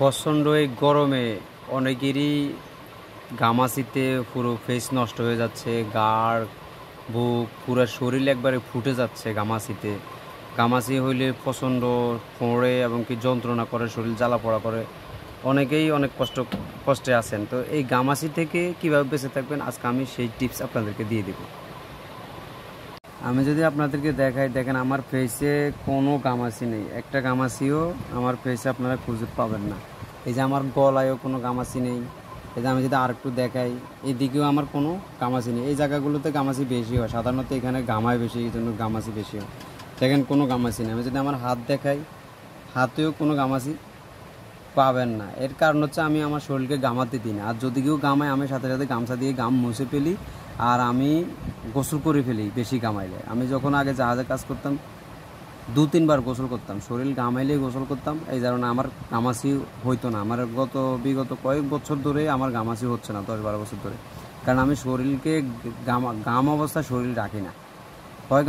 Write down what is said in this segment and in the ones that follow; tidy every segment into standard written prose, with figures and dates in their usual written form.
প্রচণ্ড এই গরমে অনেকেরই ঘামাচিতে পুরো ফেস নষ্ট হয়ে যাচ্ছে, গাড় বুক পুরো শরীর একবারে ফুটে যাচ্ছে ঘামাচিতে। ঘামাচি হইলে প্রচণ্ড ফোঁড়ে এবং কি যন্ত্রণা করে, শরীর জ্বালা পোড়া করে, অনেকেই অনেক কষ্টে আছেন। তো এই ঘামাচি থেকে কীভাবে বেঁচে থাকবেন আজকে আমি সেই টিপস আপনাদেরকে দিয়ে দেব। আমি যদি আপনাদেরকে দেখাই, দেখেন আমার ফেসে কোনো ঘামাচি নেই, একটা ঘামাচিও আমার ফেসে আপনারা খুঁজে পাবেন না। এই যে আমার গলায়ও কোনো ঘামাচি নেই। এই যে আমি যদি আর একটু দেখাই, এদিকেও আমার কোনো ঘামাচি নেই। এই জায়গাগুলোতে ঘামাচি বেশি হয়, সাধারণত এখানে ঘামায় বেশি, এই জন্য ঘামাচি বেশি হয়। দেখেন কোনো ঘামাচি নেই। আমি যদি আমার হাত দেখাই, হাতেও কোনো ঘামাচি পাবেন না। এর কারণ হচ্ছে আমি আমার শরীরকে ঘামাতে দিই না। আর যদি কেউ ঘামায় আমি সাথে সাথে গামছা দিয়ে গাম মুছে ফেলি, আর আমি গোসল করে ফেলি বেশি ঘামাইলে। আমি যখন আগে জাহাজে কাজ করতাম 2-3 বার গোসল করতাম, শরীর ঘামাইলেই গোসল করতাম। এই কারণে আমার ঘামাচি হইতো না। আমার বিগত কয়েক বছর ধরে আমার ঘামাচি হচ্ছে না, 10-12 বছর ধরে। কারণ আমি শরীরকে ঘাম অবস্থায় শরীর রাখি না। হয়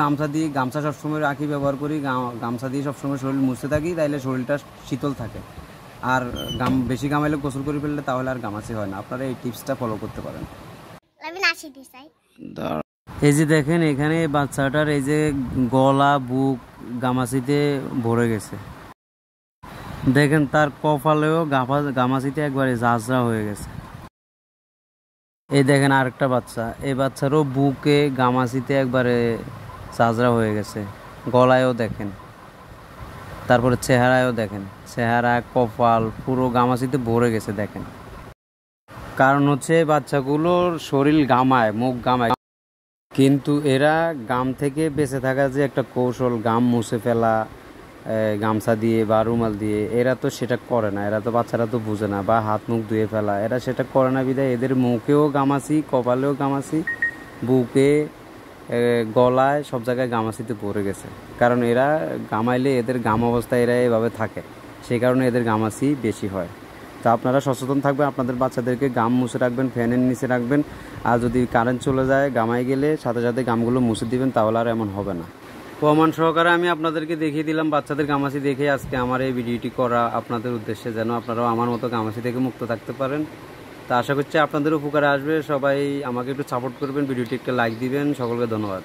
গামছা সবসময় রাখি, ব্যবহার করি, গামছা দিয়ে সবসময় শরীর মুছতে থাকি, তাইলে শরীরটা শীতল থাকে। আর বেশি ঘামাইলে গোসল করে ফেললে তাহলে আর ঘামাচি হয় না। আপনারা এই টিপসটা ফলো করতে পারেন। এই যে দেখেন এখানে বাচ্চাটার এই যে গলা বুক ঘামাচিতে ভরে গেছে। দেখেন তার কপালেও ঘামাচিতে একবারে ঝাঁঝরা হয়ে গেছে। এই দেখেন আরেকটা বাচ্চা, এই বাচ্চারও বুকে ঘামাচিতে একবারে ঝাঁঝরা হয়ে গেছে। গলায়ও দেখেন, তারপরে চেহারায়ও দেখেন, চেহারা কপাল পুরো ঘামাচিতে ভরে গেছে। দেখেন কারণ হচ্ছে বাচ্চাগুলোর শরীর ঘামায়, মুখ ঘামায়, কিন্তু এরা গাম থেকে বেঁচে থাকার যে একটা কৌশল, গাম মুছে ফেলা গামছা দিয়ে বা রুমাল দিয়ে, এরা তো সেটা করে না। এরা তো বাচ্চারা তো বুঝে না, বা হাত মুখ ধুয়ে ফেলা, এরা সেটা করে না। বিধায় এদের মুখেও ঘামাচি, কপালেও ঘামাচি, বুকে গলায় সব জায়গায় ঘামাচিতে পড়ে গেছে। কারণ এরা ঘামাইলে এদের ঘাম অবস্থায় এরা এভাবে থাকে, সেই কারণে এদের ঘামাচি বেশি হয়। তো আপনারা সচেতন থাকবেন, আপনাদের বাচ্চাদেরকে গাম মুছে রাখবেন, ফ্যানের নিচে রাখবেন। আর যদি কারেন্ট চলে যায়, ঘামাই গেলে সাথে সাথে গামগুলো মুছে দিবেন, তাহলে আর এমন হবে না। প্রমাণ সহকারে আমি আপনাদেরকে দেখিয়ে দিলাম বাচ্চাদের ঘামাচি দেখে আজকে আমার এই ভিডিওটি করা আপনাদের উদ্দেশ্যে, যেন আপনারাও আমার মতো ঘামাচি থেকে মুক্ত থাকতে পারেন। তা আশা করছি আপনাদের উপকারে আসবে। সবাই আমাকে একটু সাপোর্ট করবেন, ভিডিওটি একটা লাইক দিবেন। সকলকে ধন্যবাদ।